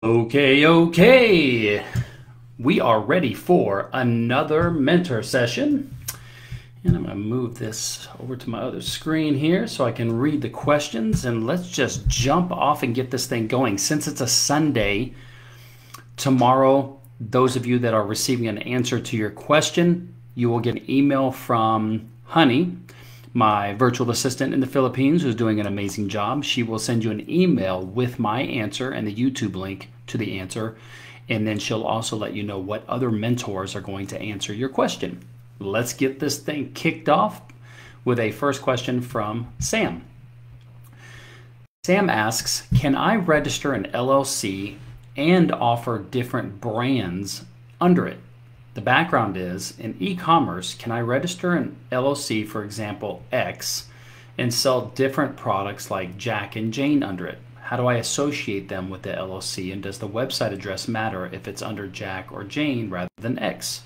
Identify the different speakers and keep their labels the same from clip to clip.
Speaker 1: Okay. We are ready for another mentor session. And I'm going to move this over to my other screen here so I can read the questions. And let's just jump off and get this thing going. Since it's a Sunday, tomorrow, those of you that are receiving an answer to your question, you will get an email from Honey, my virtual assistant in the Philippines, who's doing an amazing job. She will send you an email with my answer and the YouTube link to the answer, and then she'll also let you know what other mentors are going to answer your question. Let's get this thing kicked off with a first question from Sam. Sam asks, can I register an LLC and offer different brands under it? The background is, in e-commerce, can I register an LLC, for example, X, and sell different products like Jack and Jane under it? How do I associate them with the LLC, and does the website address matter if it's under Jack or Jane rather than X?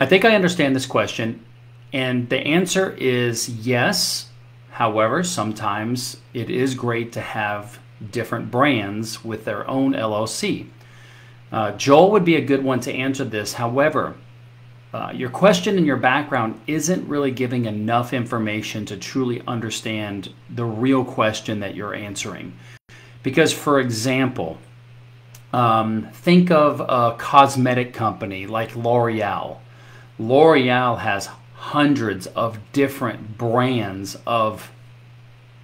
Speaker 1: I think I understand this question, and the answer is yes. However, sometimes it is great to have different brands with their own LLC. Joel would be a good one to answer this. However, your question and your background isn't really giving enough information to truly understand the real question that you're answering. Because, for example, think of a cosmetic company like L'Oreal. L'Oreal has hundreds of different brands of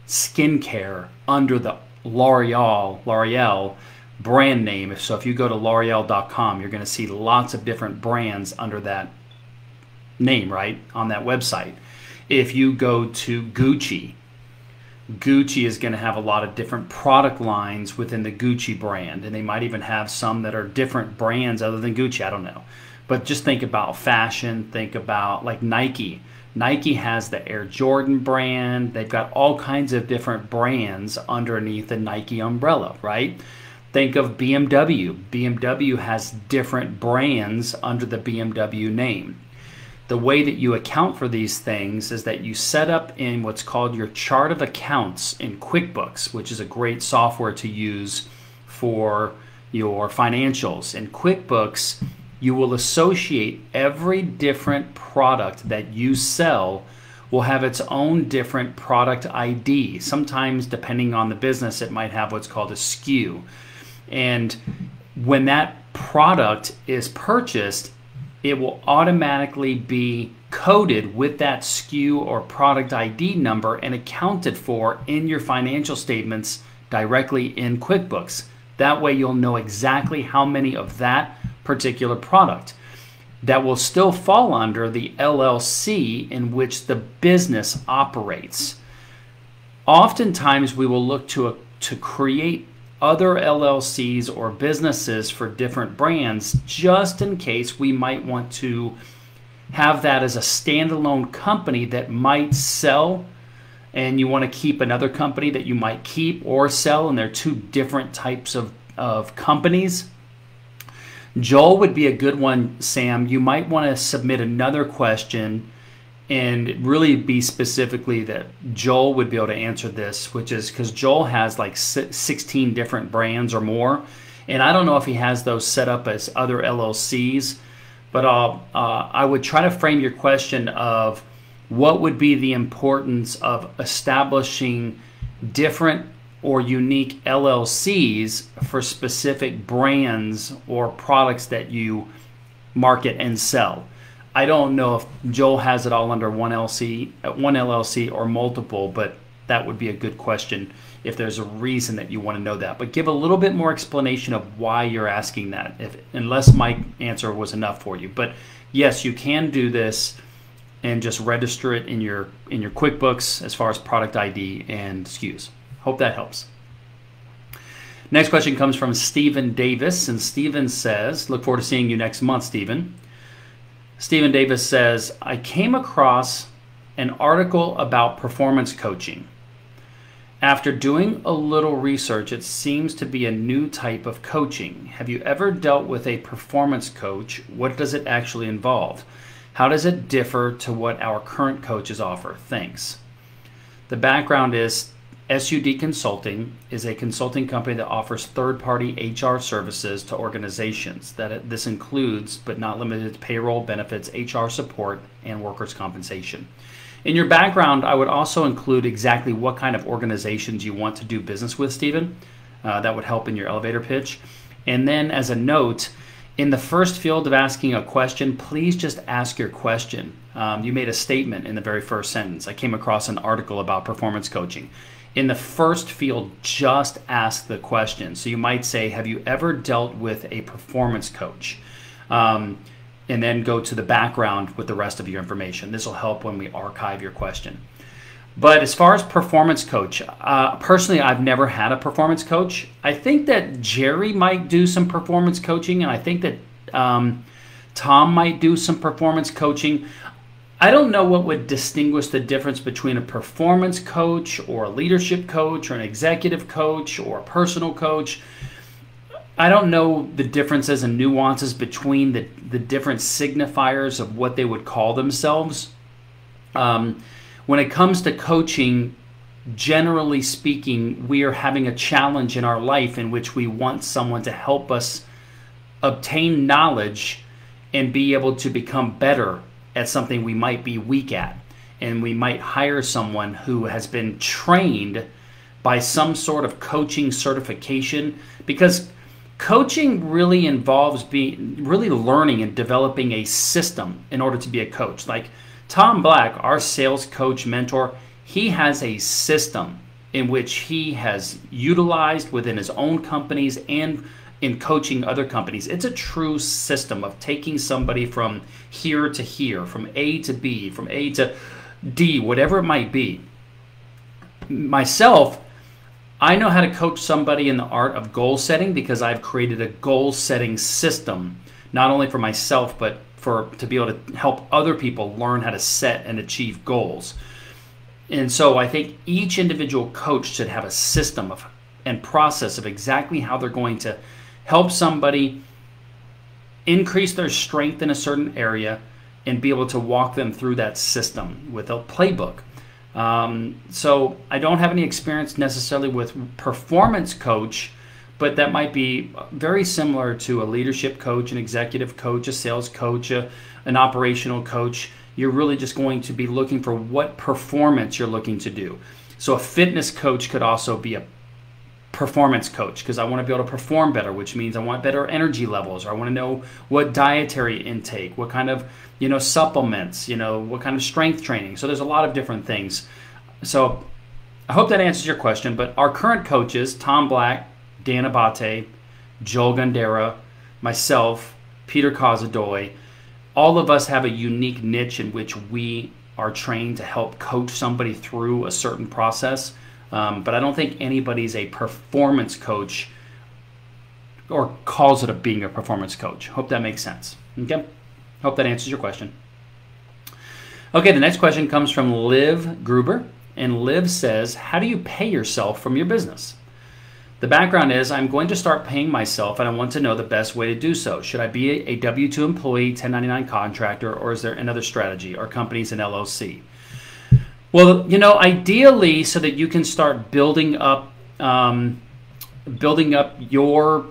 Speaker 1: skincare under the L'Oreal brand name. So if you go to L'Oreal.com, you're going to see lots of different brands under that name, right, on that website. If you go to Gucci is going to have a lot of different product lines within the Gucci brand, and they might even have some that are different brands other than Gucci. I don't know. But just think about fashion, think about like Nike. Nike has the Air Jordan brand. They've got all kinds of different brands underneath the Nike umbrella, right? Think of BMW. BMW has different brands under the BMW name. The way that you account for these things is that you set up in what's called your chart of accounts in QuickBooks, which is a great software to use for your financials. In QuickBooks, you will associate every different product that you sell will have its own different product ID. Sometimes, depending on the business, it might have what's called a SKU. And when that product is purchased, it will automatically be coded with that SKU or product ID number and accounted for in your financial statements directly in QuickBooks. That way you'll know exactly how many of that particular product. That will still fall under the LLC in which the business operates. Oftentimes we will look to create other LLCs or businesses for different brands just in case we might want to have that as a standalone company that might sell, and you want to keep another company that you might keep or sell, and they're two different types of companies. Joel would be a good one, Sam. You might want to submit another question and really be specifically that Joel would be able to answer this, which is because Joel has like 16 different brands or more. And I don't know if he has those set up as other LLCs, but I would try to frame your question of what would be the importance of establishing different or unique LLCs for specific brands or products that you market and sell. I don't know if Joel has it all under one LLC or multiple, but that would be a good question if there's a reason that you want to know that. But give a little bit more explanation of why you're asking that, unless my answer was enough for you. But yes, you can do this and just register it in your QuickBooks as far as product ID and SKUs. Hope that helps. Next question comes from Stephen Davis, and Stephen says, look forward to seeing you next month, Stephen. Stephen Davis says, I came across an article about performance coaching. After doing a little research, it seems to be a new type of coaching. Have you ever dealt with a performance coach? What does it actually involve? How does it differ to what our current coaches offer? Thanks. The background is SUD Consulting is a consulting company that offers third-party HR services to organizations. This includes, but not limited to, payroll, benefits, HR support, and workers' compensation. In your background, I would also include exactly what kind of organizations you want to do business with, Stephen. That would help in your elevator pitch. And then as a note, in the first field of asking a question, please just ask your question. You made a statement in the very first sentence. I came across an article about performance coaching. In the first field, just ask the question. So you might say, have you ever dealt with a performance coach? And then go to the background with the rest of your information. This will help when we archive your question. But as far as performance coach, personally, I've never had a performance coach. I think that Jerry might do some performance coaching, and I think that Tom might do some performance coaching. I don't know what would distinguish the difference between a performance coach or a leadership coach or an executive coach or a personal coach. I don't know the differences and nuances between the different signifiers of what they would call themselves. When it comes to coaching, generally speaking, we are having a challenge in our life in which we want someone to help us obtain knowledge and be able to become better at something we might be weak at. And we might hire someone who has been trained by some sort of coaching certification, because coaching really involves really learning and developing a system in order to be a coach. Like Tom Black, our sales coach mentor, he has a system in which he has utilized within his own companies and in coaching other companies. It's a true system of taking somebody from here to here, from A to B, from A to D, whatever it might be. Myself, I know how to coach somebody in the art of goal setting because I've created a goal setting system, not only for myself, but to be able to help other people learn how to set and achieve goals. And so I think each individual coach should have a system and process of exactly how they're going to help somebody increase their strength in a certain area and be able to walk them through that system with a playbook. So I don't have any experience necessarily with performance coach, but that might be very similar to a leadership coach, an executive coach, a sales coach, an operational coach. You're really just going to be looking for what performance you're looking to do. So a fitness coach could also be a performance coach because I want to be able to perform better, which means I want better energy levels, or I want to know what dietary intake, what kind of supplements, what kind of strength training. So there's a lot of different things. So I hope that answers your question. But our current coaches, Tom Black, Dan Abate, Joel Gandera, myself, Peter Casadoy, all of us have a unique niche in which we are trained to help coach somebody through a certain process. But I don't think anybody's a performance coach or calls it being a performance coach. Hope that makes sense. Okay? Hope that answers your question. Okay, the next question comes from Liv Gruber. And Liv says, how do you pay yourself from your business? The background is, I'm going to start paying myself and I want to know the best way to do so. Should I be a W-2 employee, 1099 contractor, or is there another strategy? Are companies an LLC? Well, ideally, so that you can start building up your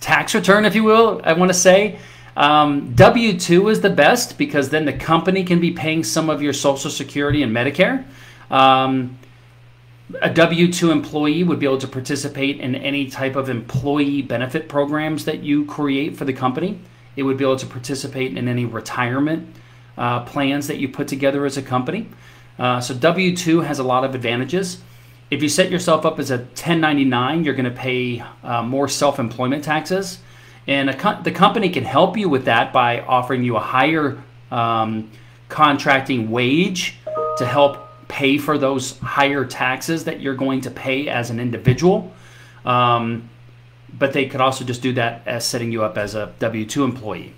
Speaker 1: tax return, if you will, I want to say, W-2 is the best because then the company can be paying some of your Social Security and Medicare. A W-2 employee would be able to participate in any type of employee benefit programs that you create for the company. It would be able to participate in any retirement plans that you put together as a company. So W-2 has a lot of advantages. If you set yourself up as a 1099, you're going to pay more self-employment taxes. And the company can help you with that by offering you a higher contracting wage to help pay for those higher taxes that you're going to pay as an individual. But they could also just do that as setting you up as a W-2 employee.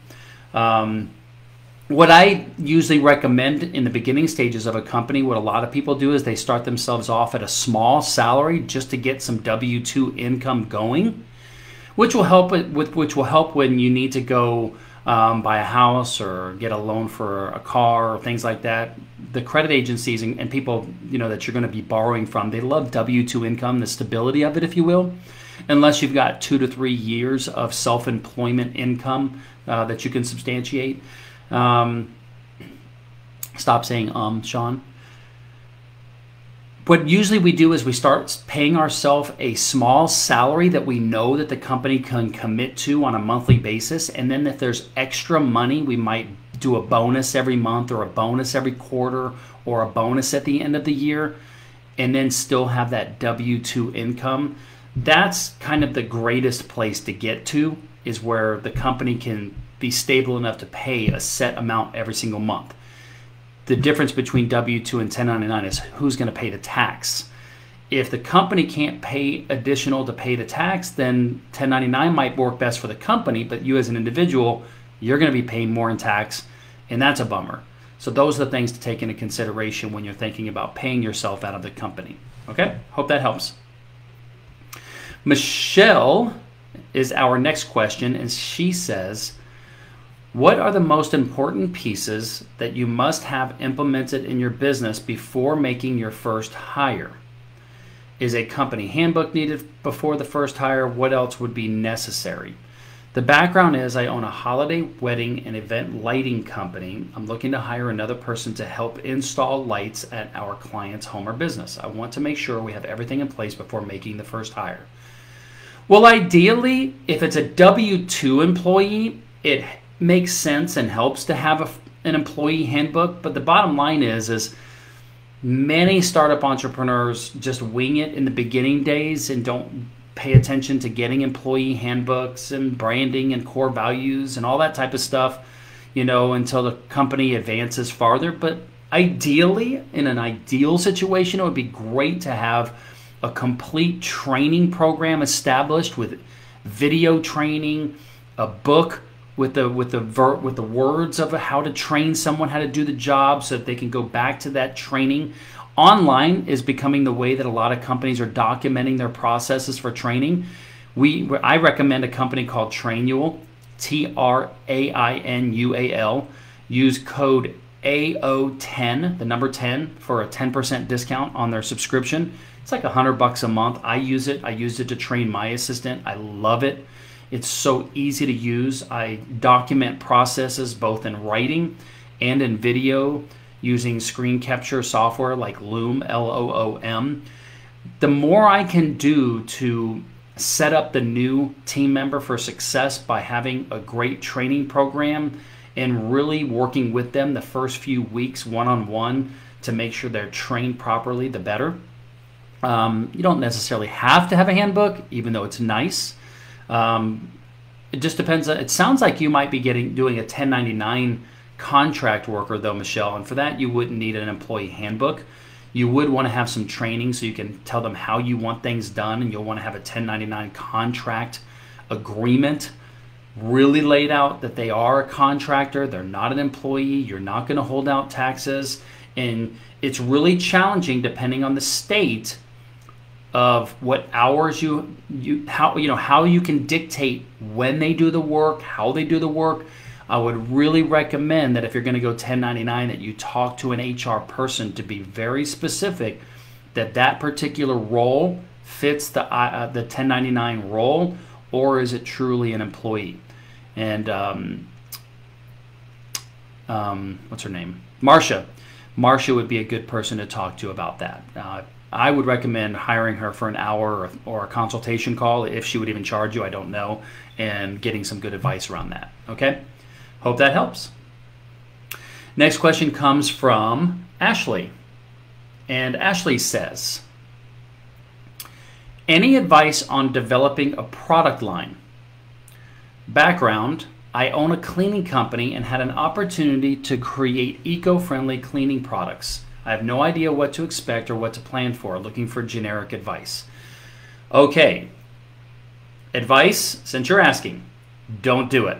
Speaker 1: What I usually recommend in the beginning stages of a company, what a lot of people do is they start themselves off at a small salary just to get some W-2 income going, which will help when you need to go buy a house or get a loan for a car or things like that, the credit agencies and people, that you're going to be borrowing from, they love W-2 income, the stability of it, if you will, unless you've got 2 to 3 years of self-employment income that you can substantiate. Stop saying Shawn. What usually we do is we start paying ourselves a small salary that we know that the company can commit to on a monthly basis. And then if there's extra money, we might do a bonus every month or a bonus every quarter or a bonus at the end of the year, and then still have that W-2 income. That's kind of the greatest place to get to, is where the company can be stable enough to pay a set amount every single month. The difference between W-2 and 1099 is who's going to pay the tax. If the company can't pay additional to pay the tax, then 1099 might work best for the company, but you as an individual, you're going to be paying more in tax, and that's a bummer. So those are the things to take into consideration when you're thinking about paying yourself out of the company. Okay? Hope that helps. Michelle is our next question, and she says, what are the most important pieces that you must have implemented in your business before making your first hire? Is a company handbook needed before the first hire? What else would be necessary? The background is I own a holiday, wedding, and event lighting company. I'm looking to hire another person to help install lights at our client's home or business. I want to make sure we have everything in place before making the first hire. Well, ideally, if it's a W-2 employee, it makes sense and helps to have an employee handbook. But the bottom line is many startup entrepreneurs just wing it in the beginning days and don't pay attention to getting employee handbooks and branding and core values and all that type of stuff, until the company advances farther. But ideally, in an ideal situation, it would be great to have a complete training program established with video training, a book with the words of how to train someone how to do the job so that they can go back to that training. Online is becoming the way that a lot of companies are documenting their processes for training. I recommend a company called Trainual, Trainnual. Use code AO10, the number 10, for a 10% discount on their subscription. It's like $100 a month. I use it. I used it to train my assistant. I love it. It's so easy to use. I document processes both in writing and in video using screen capture software like Loom, Loom. The more I can do to set up the new team member for success by having a great training program and really working with them the first few weeks one-on-one to make sure they're trained properly, the better. You don't necessarily have to have a handbook, even though it's nice. It just depends. It sounds like you might be doing a 1099 contract worker though, Michelle, and for that you wouldn't need an employee handbook. You would want to have some training so you can tell them how you want things done, and you'll want to have a 1099 contract agreement really laid out that they are a contractor, they're not an employee, you're not going to hold out taxes, and it's really challenging depending on the state of what hours how you can dictate when they do the work, how they do the work. I would really recommend that if you're going to go 1099 that you talk to an HR person to be very specific that that particular role fits the 1099 role, or is it truly an employee? And what's her name? Marcia would be a good person to talk to about that. I would recommend hiring her for an hour or a consultation call, if she would even charge you, I don't know, and getting some good advice around that. Okay? Hope that helps. Next question comes from Ashley. And Ashley says, any advice on developing a product line? Background, I own a cleaning company and had an opportunity to create eco-friendly cleaning products. I have no idea what to expect or what to plan for, looking for generic advice. Okay, advice, since you're asking, don't do it.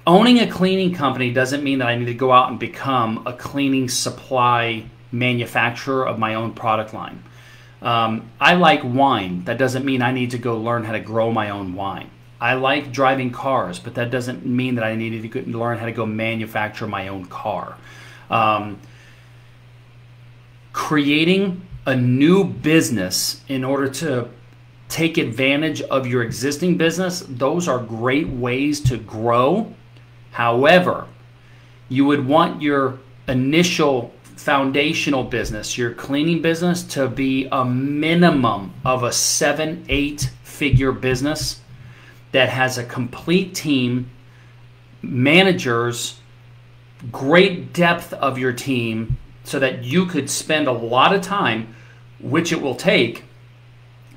Speaker 1: Owning a cleaning company doesn't mean that I need to go out and become a cleaning supply manufacturer of my own product line. I like wine. That doesn't mean I need to go learn how to grow my own wine. I like driving cars, but that doesn't mean that I needed to learn how to go manufacture my own car. Creating a new business in order to take advantage of your existing business, those are great ways to grow. However, you would want your initial foundational business, your cleaning business, to be a minimum of a 7-8 figure business that has a complete team, managers, great depth of your team, so that you could spend a lot of time, which it will take,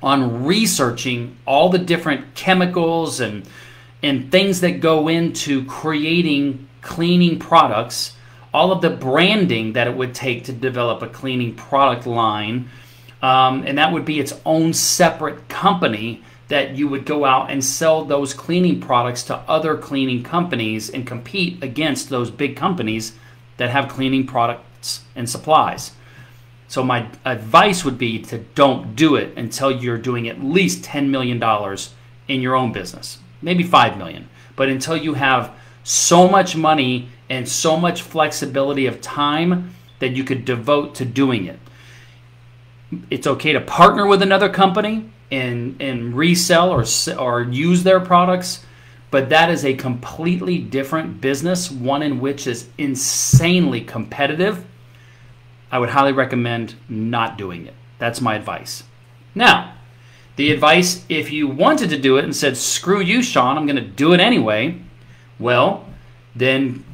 Speaker 1: on researching all the different chemicals and things that go into creating cleaning products, all of the branding that it would take to develop a cleaning product line, and that would be its own separate company that you would go out and sell those cleaning products to other cleaning companies and compete against those big companies that have cleaning products and supplies. So my advice would be to don't do it until you're doing at least $10 million in your own business, maybe $5 million, but until you have so much money and so much flexibility of time that you could devote to doing it. It's okay to partner with another company and resell or use their products, but that is a completely different business, one in which is insanely competitive. I would highly recommend not doing it. That's my advice. Now, the advice, if you wanted to do it and said, screw you, Shawn, I'm going to do it anyway, well, then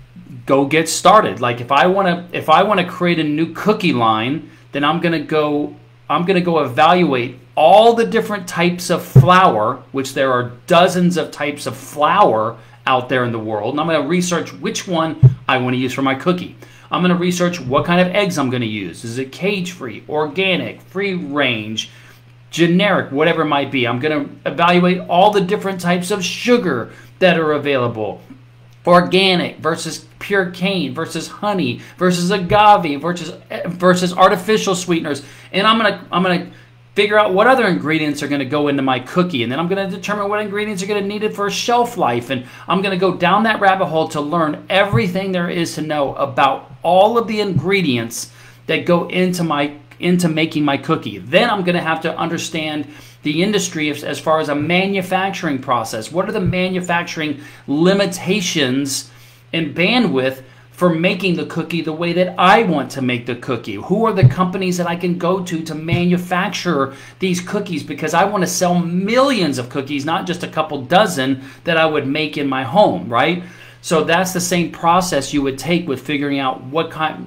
Speaker 1: go get started. Like if I want to create a new cookie line, then I'm going to go evaluate all the different types of flour, which there are dozens of types of flour out there in the world, and I'm going to research which one I want to use for my cookie. I'm going to research what kind of eggs I'm going to use. Is it cage-free, organic, free-range, generic, whatever it might be. I'm going to evaluate all the different types of sugar that are available. Organic versus pure cane versus honey versus agave versus artificial sweeteners. And I'm going to figure out what other ingredients are going to go into my cookie, and then I'm going to determine what ingredients are going to need it for shelf life, and I'm going to go down that rabbit hole to learn everything there is to know about all of the ingredients that go into making my cookie. Then I'm going to have to understand the industry as far as a manufacturing process. What are the manufacturing limitations and bandwidth for making the cookie the way that I want to make the cookie? Who are the companies that I can go to manufacture these cookies? Because I want to sell millions of cookies, not just a couple dozen that I would make in my home, right? So that's the same process you would take with figuring out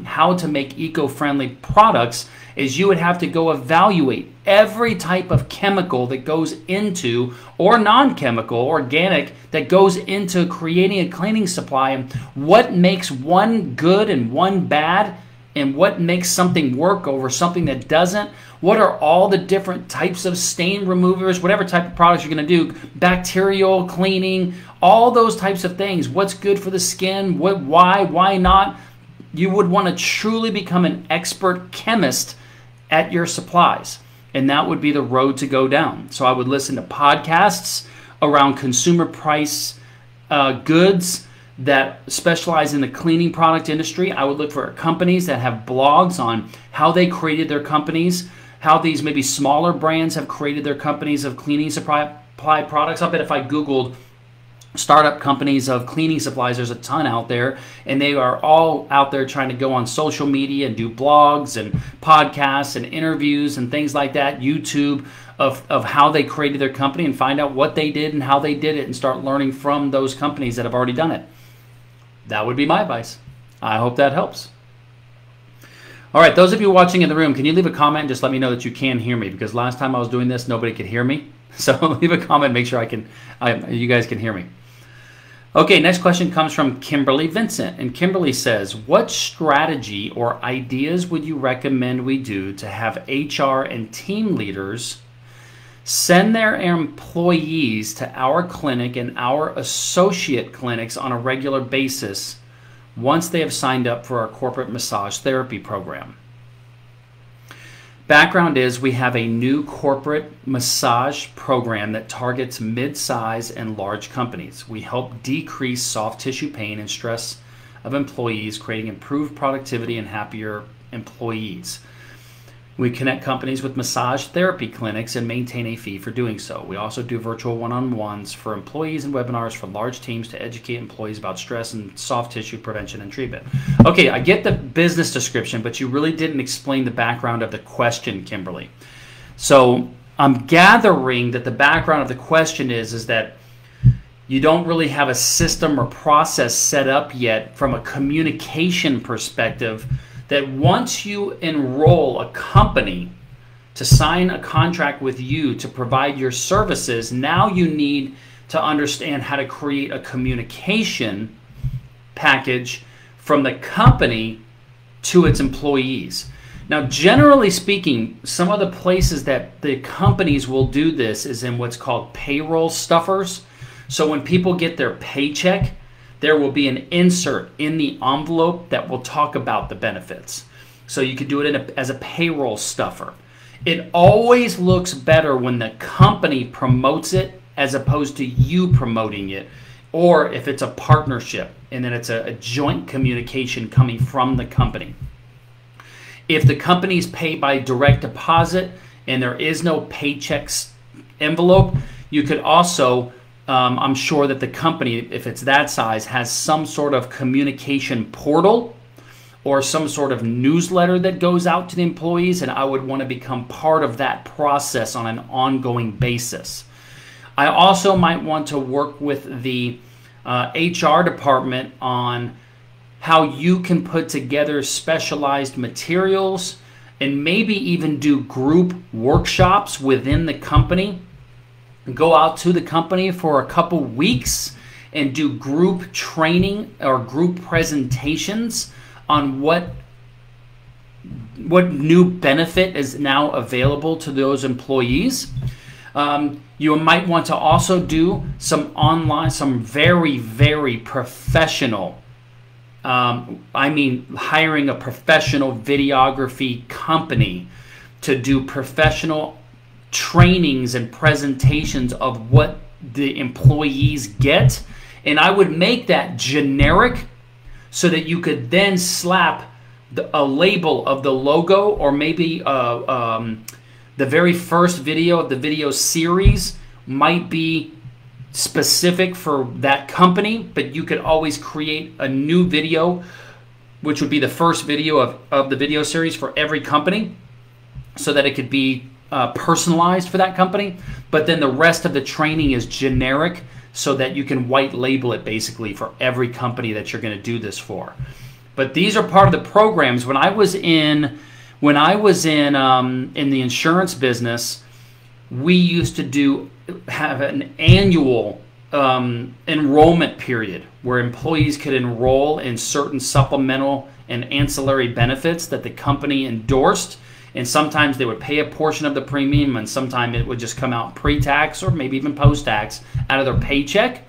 Speaker 1: how to make eco-friendly products. Is you would have to go evaluate every type of chemical that goes into, or non-chemical, organic, that goes into creating a cleaning supply, and what makes one good and one bad, and what makes something work over something that doesn't. What are all the different types of stain removers, whatever type of products you're going to do, bacterial cleaning, all those types of things. What's good for the skin, why not? You would want to truly become an expert chemist at your supplies, and that would be the road to go down. So I would listen to podcasts around consumer price goods that specialize in the cleaning product industry. I would look for companies that have blogs on how they created their companies, how these maybe smaller brands have created their companies of cleaning supply products. I bet if I Googled startup companies of cleaning supplies, there's a ton out there, and they are all out there trying to go on social media and do blogs and podcasts and interviews and things like that, YouTube, of how they created their company, and find out what they did and how they did it, and start learning from those companies that have already done it. That would be my advice. I hope that helps. All right, those of you watching in the room, can you leave a comment and just let me know that you can hear me? Because last time I was doing this, nobody could hear me. So leave a comment, make sure you guys can hear me. Okay, next question comes from Kimberly Vincent. And Kimberly says, what strategy or ideas would you recommend we do to have HR and team leaders send their employees to our clinic and our associate clinics on a regular basis once they have signed up for our corporate massage therapy program? Background is we have a new corporate massage program that targets mid-size and large companies. We help decrease soft tissue pain and stress of employees, creating improved productivity and happier employees. We connect companies with massage therapy clinics and maintain a fee for doing so. We also do virtual one-on-ones for employees and webinars for large teams to educate employees about stress and soft tissue prevention and treatment. Okay, I get the business description, but you really didn't explain the background of the question, Kimberly. So I'm gathering that the background of the question is that you don't really have a system or process set up yet from a communication perspective, that once you enroll a company to sign a contract with you to provide your services, now you need to understand how to create a communication package from the company to its employees. Now, generally speaking, some of the places that the companies will do this is in what's called payroll stuffers. So when people get their paycheck, there will be an insert in the envelope that will talk about the benefits. So you could do it as a payroll stuffer. It always looks better when the company promotes it as opposed to you promoting it, or if it's a partnership and then it's a joint communication coming from the company. If the companies pay by direct deposit and there is no paychecks envelope, you could also I'm sure that the company, if it's that size, has some sort of communication portal or some sort of newsletter that goes out to the employees, and I would want to become part of that process on an ongoing basis. I also might want to work with the HR department on how you can put together specialized materials and maybe even do group workshops within the company. Go out to the company for a couple weeks and do group training or group presentations on what new benefit is now available to those employees. You might want to also do some online, some very, very professional, hiring a professional videography company to do professional trainings and presentations of what the employees get, and I would make that generic so that you could then slap a label of the logo, or maybe the very first video of the video series might be specific for that company, but you could always create a new video, which would be the first video of the video series for every company, so that it could be personalized for that company, but then the rest of the training is generic so that you can white label it basically for every company that you're going to do this for. But these are part of the programs. When I was in the insurance business, we used to have an annual enrollment period where employees could enroll in certain supplemental and ancillary benefits that the company endorsed. And sometimes they would pay a portion of the premium, and sometimes it would just come out pre-tax or maybe even post-tax out of their paycheck.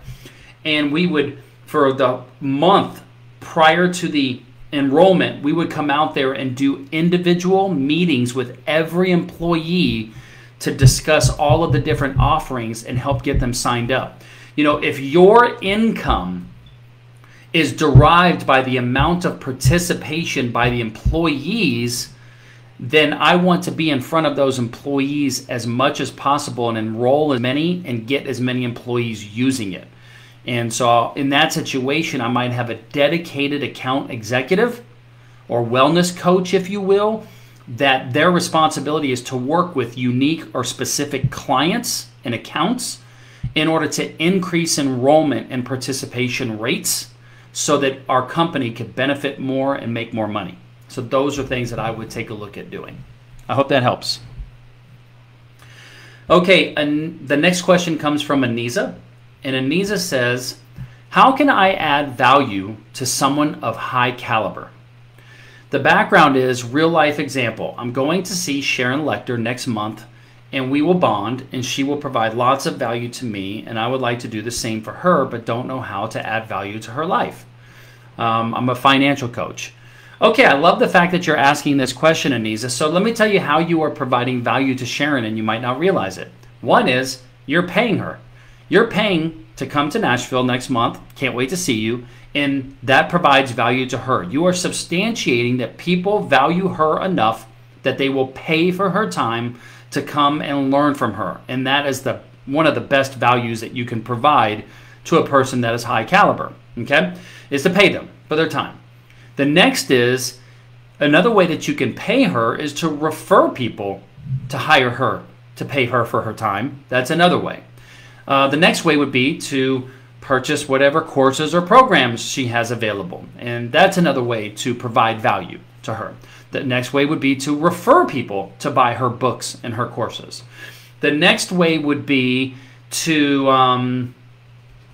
Speaker 1: And we would, for the month prior to the enrollment, we would come out there and do individual meetings with every employee to discuss all of the different offerings and help get them signed up. You know, if your income is derived by the amount of participation by the employees, then I want to be in front of those employees as much as possible and enroll as many and get as many employees using it. And so in that situation, I might have a dedicated account executive or wellness coach, if you will, that their responsibility is to work with unique or specific clients and accounts in order to increase enrollment and participation rates so that our company could benefit more and make more money. So those are things that I would take a look at doing. I hope that helps. Okay, and the next question comes from Anisa. And Anisa says, how can I add value to someone of high caliber? The background is real life example. I'm going to see Sharon Lecter next month, and we will bond, and she will provide lots of value to me, and I would like to do the same for her, but don't know how to add value to her life. I'm a financial coach. Okay, I love the fact that you're asking this question, Anisa. So let me tell you how you are providing value to Sharon, and you might not realize it. One is you're paying her. You're paying to come to Nashville next month. Can't wait to see you. And that provides value to her. You are substantiating that people value her enough that they will pay for her time to come and learn from her. And that is one of the best values that you can provide to a person that is high caliber, okay? Is to pay them for their time. The next is, another way that you can pay her is to refer people to hire her, to pay her for her time. That's another way. The next way would be to purchase whatever courses or programs she has available. And that's another way to provide value to her. The next way would be to refer people to buy her books and her courses. The next way would be to,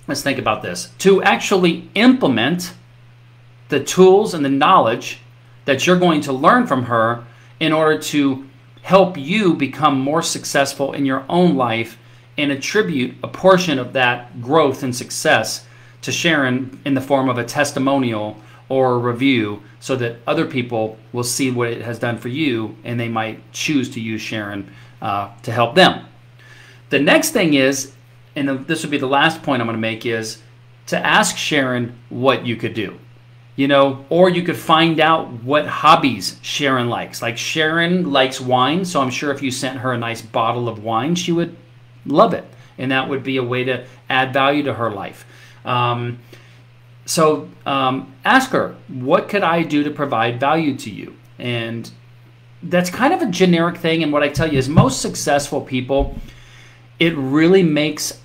Speaker 1: let's think about this, to actually implement the tools and the knowledge that you're going to learn from her in order to help you become more successful in your own life, and attribute a portion of that growth and success to Sharon in the form of a testimonial or a review, so that other people will see what it has done for you and they might choose to use Sharon to help them. The next thing is, and this would be the last point I'm going to make, is to ask Sharon what you could do. Or you could find out what hobbies Sharon likes. Like, Sharon likes wine, so I'm sure if you sent her a nice bottle of wine, she would love it. And that would be a way to add value to her life. So ask her, what could I do to provide value to you? And that's kind of a generic thing. And what I tell you is, most successful people, it really makes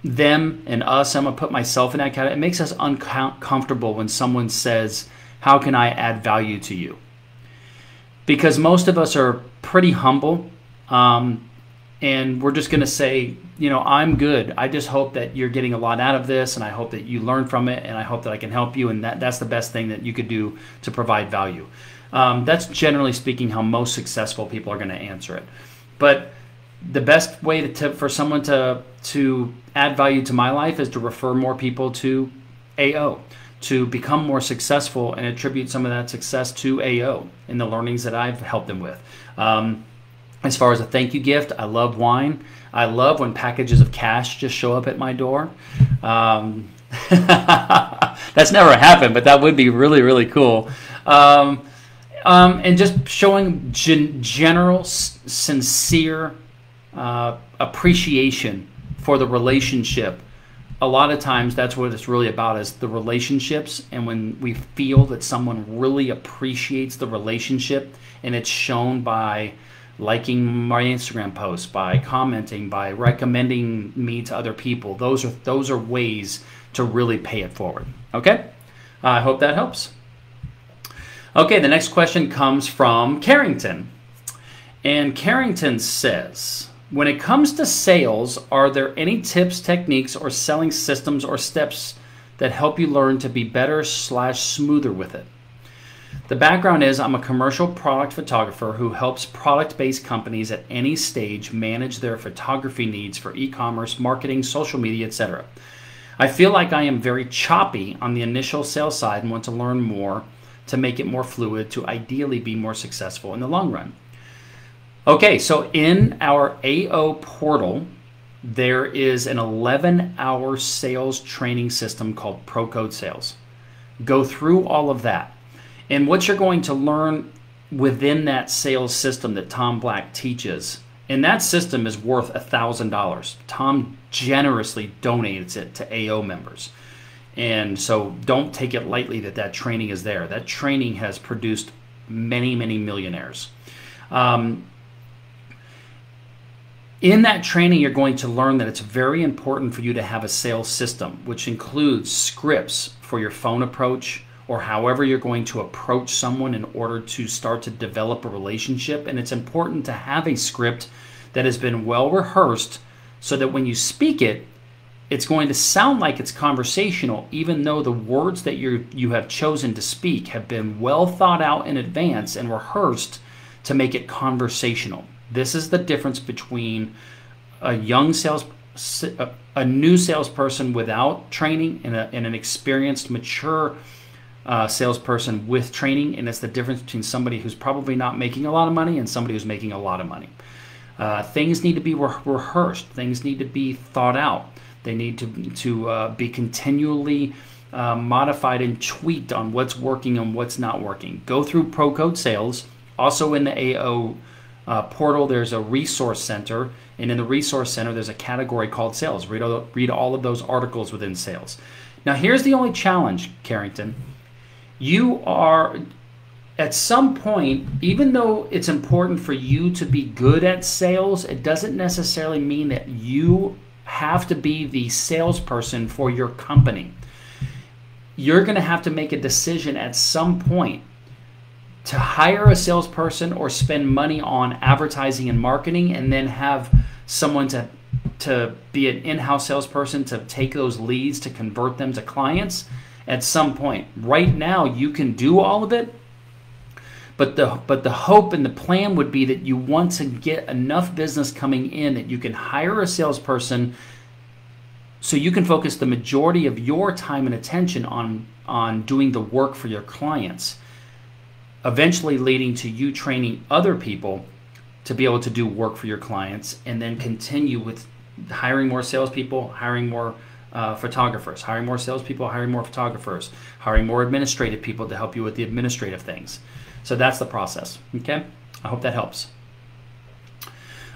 Speaker 1: them and us, I'm going to put myself in that category, it makes us uncomfortable when someone says, how can I add value to you? Because most of us are pretty humble. And we're just going to say, I'm good. I just hope that you're getting a lot out of this, and I hope that you learn from it, and I hope that I can help you, and that's the best thing that you could do to provide value. That's generally speaking how most successful people are going to answer it. But the best way for someone to add value to my life is to refer more people to AO, to become more successful and attribute some of that success to AO in the learnings that I've helped them with. As far as a thank you gift, I love wine. I love when packages of cash just show up at my door. That's never happened, but that would be really, really cool. And just showing general, sincere appreciation for the relationship. A lot of times that's what it's really about, is the relationships. And when we feel that someone really appreciates the relationship, and it's shown by liking my Instagram posts, by commenting, by recommending me to other people, those are ways to really pay it forward. Okay? I hope that helps. Okay, the next question comes from Carrington. And Carrington says, when it comes to sales, are there any tips, techniques, or selling systems or steps that help you learn to be better / smoother with it? The background is, I'm a commercial product photographer who helps product-based companies at any stage manage their photography needs for e-commerce, marketing, social media, etc. I feel like I am very choppy on the initial sales side and want to learn more to make it more fluid, to ideally be more successful in the long run. Okay, so in our AO portal, there is an 11-hour sales training system called Pro Code Sales. Go through all of that. And what you're going to learn within that sales system that Tom Black teaches, and that system is worth $1,000. Tom generously donates it to AO members. And so don't take it lightly that training is there. That training has produced many, many millionaires. In that training, you're going to learn that it's very important for you to have a sales system, which includes scripts for your phone approach, or however you're going to approach someone in order to start to develop a relationship. And it's important to have a script that has been well rehearsed, so that when you speak it, it's going to sound like it's conversational, even though the words that you have chosen to speak have been well thought out in advance and rehearsed to make it conversational. This is the difference between a new salesperson without training and an experienced, mature salesperson with training, and it's the difference between somebody who's probably not making a lot of money and somebody who's making a lot of money. Things need to be rehearsed. Things need to be thought out. They need to be continually modified and tweaked on what's working and what's not working. Go through Pro Code Sales. Also in the AO portal, there's a resource center, and in the resource center, there's a category called sales. Read all of those articles within sales. Now, here's the only challenge, Carrington. You are, at some point, even though it's important for you to be good at sales, it doesn't necessarily mean that you have to be the salesperson for your company. You're going to have to make a decision at some point to hire a salesperson or spend money on advertising and marketing, and then have someone to be an in-house salesperson to take those leads to convert them to clients at some point. Right now, you can do all of it, but the hope and the plan would be that you want to get enough business coming in that you can hire a salesperson so you can focus the majority of your time and attention on doing the work for your clients, eventually leading to you training other people to be able to do work for your clients, and then continue with hiring more salespeople, hiring more photographers, hiring more salespeople, hiring more photographers, hiring more administrative people to help you with the administrative things. So that's the process, okay? I hope that helps.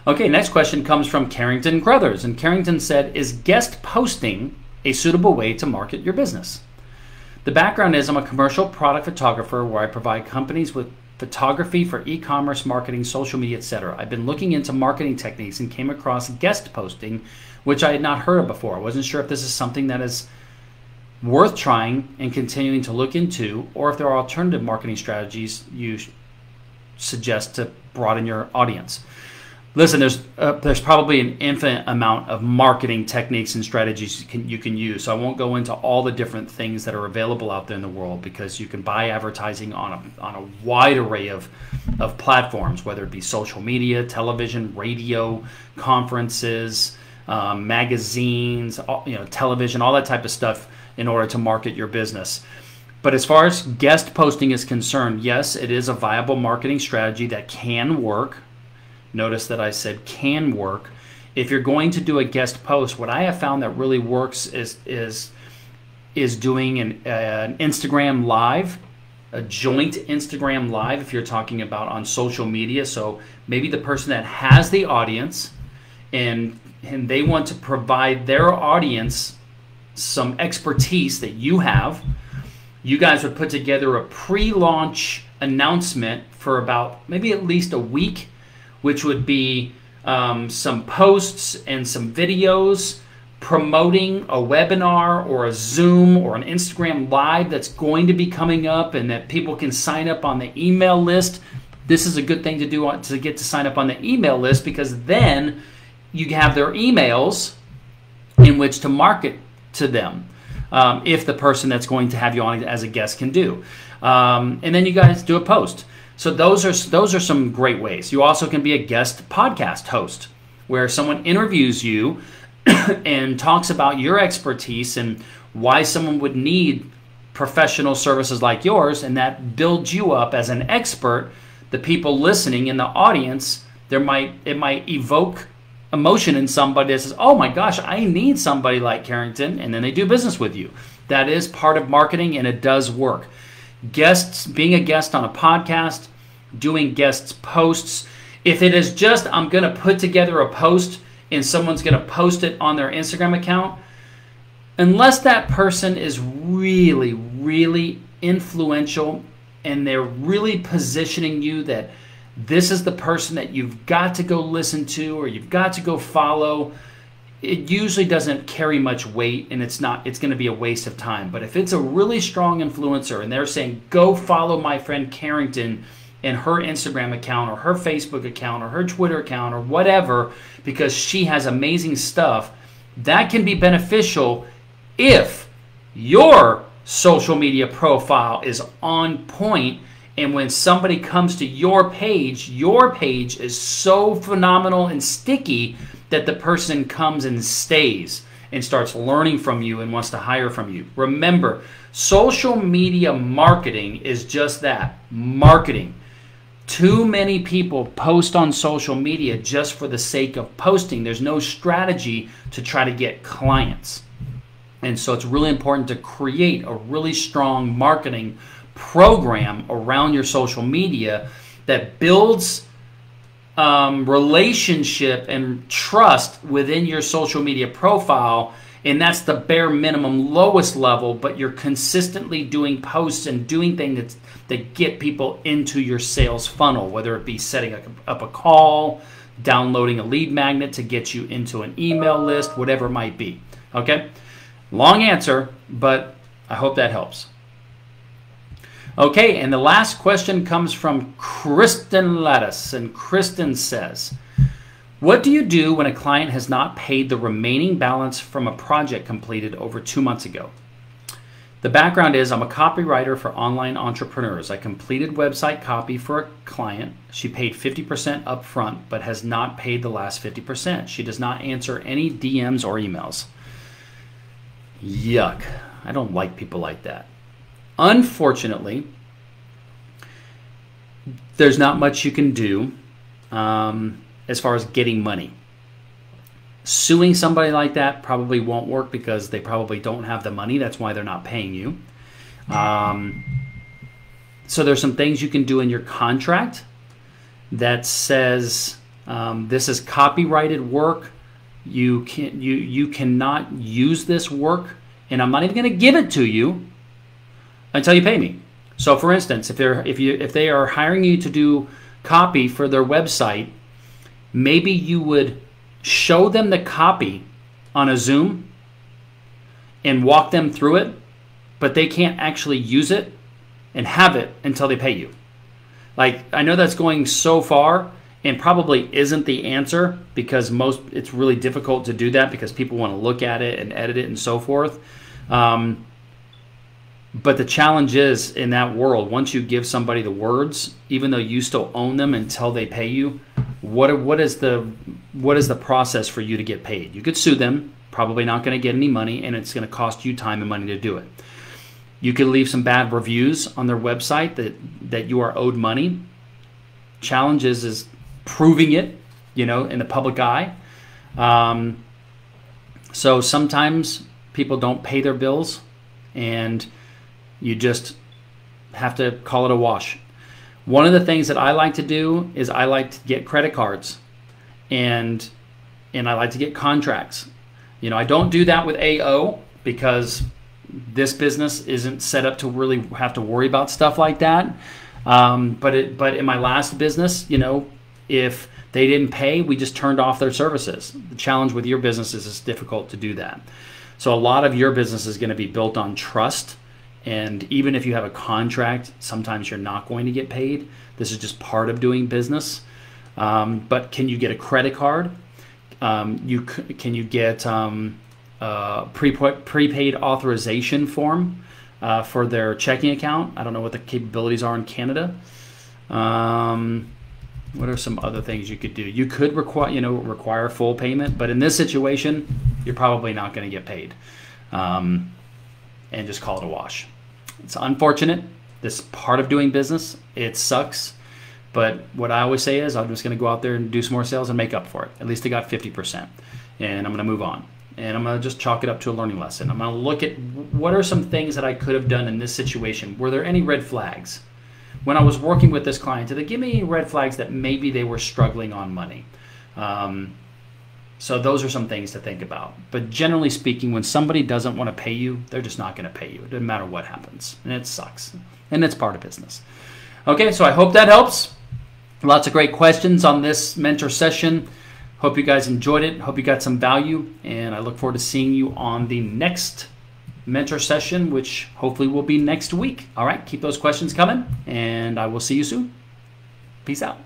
Speaker 1: Okay, next question comes from Carrington Crothers, and Carrington said, is guest posting a suitable way to market your business? The background is I'm a commercial product photographer where I provide companies with photography for e-commerce, marketing, social media, etc. I've been looking into marketing techniques and came across guest posting, which I had not heard of before. I wasn't sure if this is something that is worth trying and continuing to look into, or if there are alternative marketing strategies you suggest to broaden your audience. Listen, there's probably an infinite amount of marketing techniques and strategies you can use. So I won't go into all the different things that are available out there in the world, because you can buy advertising on a wide array of platforms, whether it be social media, television, radio, conferences, magazines, television, all that type of stuff in order to market your business. But as far as guest posting is concerned, yes, it is a viable marketing strategy that can work. Notice that I said can work. If you're going to do a guest post, what I have found that really works is doing an Instagram live, a joint Instagram live if you're talking about on social media. So maybe the person that has the audience and they want to provide their audience some expertise that you have. You guys would put together a pre-launch announcement for about maybe at least a week, which would be some posts and some videos promoting a webinar or a Zoom or an Instagram Live that's going to be coming up, and that people can sign up on the email list. This is a good thing to do to get to sign up on the email list, because then you have their emails in which to market to them, if the person that's going to have you on as a guest can do. And then you guys do a post. So those are some great ways. You also can be a guest podcast host, where someone interviews you and talks about your expertise and why someone would need professional services like yours, and that builds you up as an expert. The people listening in the audience, it might evoke emotion in somebody that says, oh my gosh, I need somebody like Carrington, and then they do business with you. That is part of marketing, and it does work. Guests, being a guest on a podcast, doing guest posts. If it is just, I'm going to put together a post and someone's going to post it on their Instagram account, unless that person is really, really influential and they're really positioning you that this is the person that you've got to go listen to or you've got to go follow, it usually doesn't carry much weight, and it's going to be a waste of time. But if it's a really strong influencer and they're saying, go follow my friend Carrington in her Instagram account or her Facebook account or her Twitter account or whatever, because she has amazing stuff, that can be beneficial if your social media profile is on point. And when somebody comes to your page is so phenomenal and sticky that the person comes and stays. and starts learning from you and wants to hire from you. Remember, social media marketing is just that, marketing. Too many people post on social media just for the sake of posting. There's no strategy to try to get clients. And so it's really important to create a really strong marketing program around your social media that builds relationship and trust within your social media profile. And that's the bare minimum, lowest level, but you're consistently doing posts and doing things that get people into your sales funnel, whether it be setting up a call, downloading a lead magnet to get you into an email list, whatever it might be. Okay? Long answer, but I hope that helps. Okay, and the last question comes from Kristen Lattis, and Kristen says, what do you do when a client has not paid the remaining balance from a project completed over 2 months ago? The background is I'm a copywriter for online entrepreneurs. I completed website copy for a client. She paid 50% upfront, but has not paid the last 50%. She does not answer any DMs or emails. Yuck. I don't like people like that. Unfortunately, there's not much you can do as far as getting money. Suing somebody like that probably won't work because they probably don't have the money. That's why they're not paying you. So there's some things you can do in your contract that says this is copyrighted work. You cannot use this work, and I'm not even going to give it to you until you pay me. So, for instance, if they are hiring you to do copy for their website, maybe you would show them the copy on a Zoom and walk them through it, but they can't actually use it and have it until they pay you. Like, I know that's going so far and probably isn't the answer because it's really difficult to do that because people want to look at it and edit it and so forth. But the challenge is in that world, once you give somebody the words, even though you still own them until they pay you, what is the process for you to get paid? You could sue them, probably not going to get any money, and it's going to cost you time and money to do it. You could leave some bad reviews on their website that you are owed money. Challenge is proving it, in the public eye. So sometimes people don't pay their bills, and you just have to call it a wash. One of the things that I like to do is I like to get credit cards and I like to get contracts. I don't do that with AO because this business isn't set up to really have to worry about stuff like that. But in my last business, if they didn't pay, we just turned off their services. The challenge with your business is it's difficult to do that. So a lot of your business is going to be built on trust. And even if you have a contract, sometimes you're not going to get paid. This is just part of doing business. But can you get a credit card? Can you get a prepaid authorization form for their checking account? I don't know what the capabilities are in Canada. What are some other things you could do? You could require full payment, but in this situation, you're probably not going to get paid. And just call it a wash. It's unfortunate. This is part of doing business. It sucks. But what I always say is I'm just going to go out there and do some more sales and make up for it. At least I got 50%. And I'm going to move on. And I'm going to just chalk it up to a learning lesson. I'm going to look at what are some things that I could have done in this situation. Were there any red flags? When I was working with this client, did they give me any red flags that maybe they were struggling on money? So those are some things to think about. But generally speaking, when somebody doesn't want to pay you, they're just not going to pay you. It doesn't matter what happens. And it sucks. And it's part of business. Okay, so I hope that helps. Lots of great questions on this mentor session. Hope you guys enjoyed it. Hope you got some value. And I look forward to seeing you on the next mentor session, which hopefully will be next week. All right, keep those questions coming. And I will see you soon. Peace out.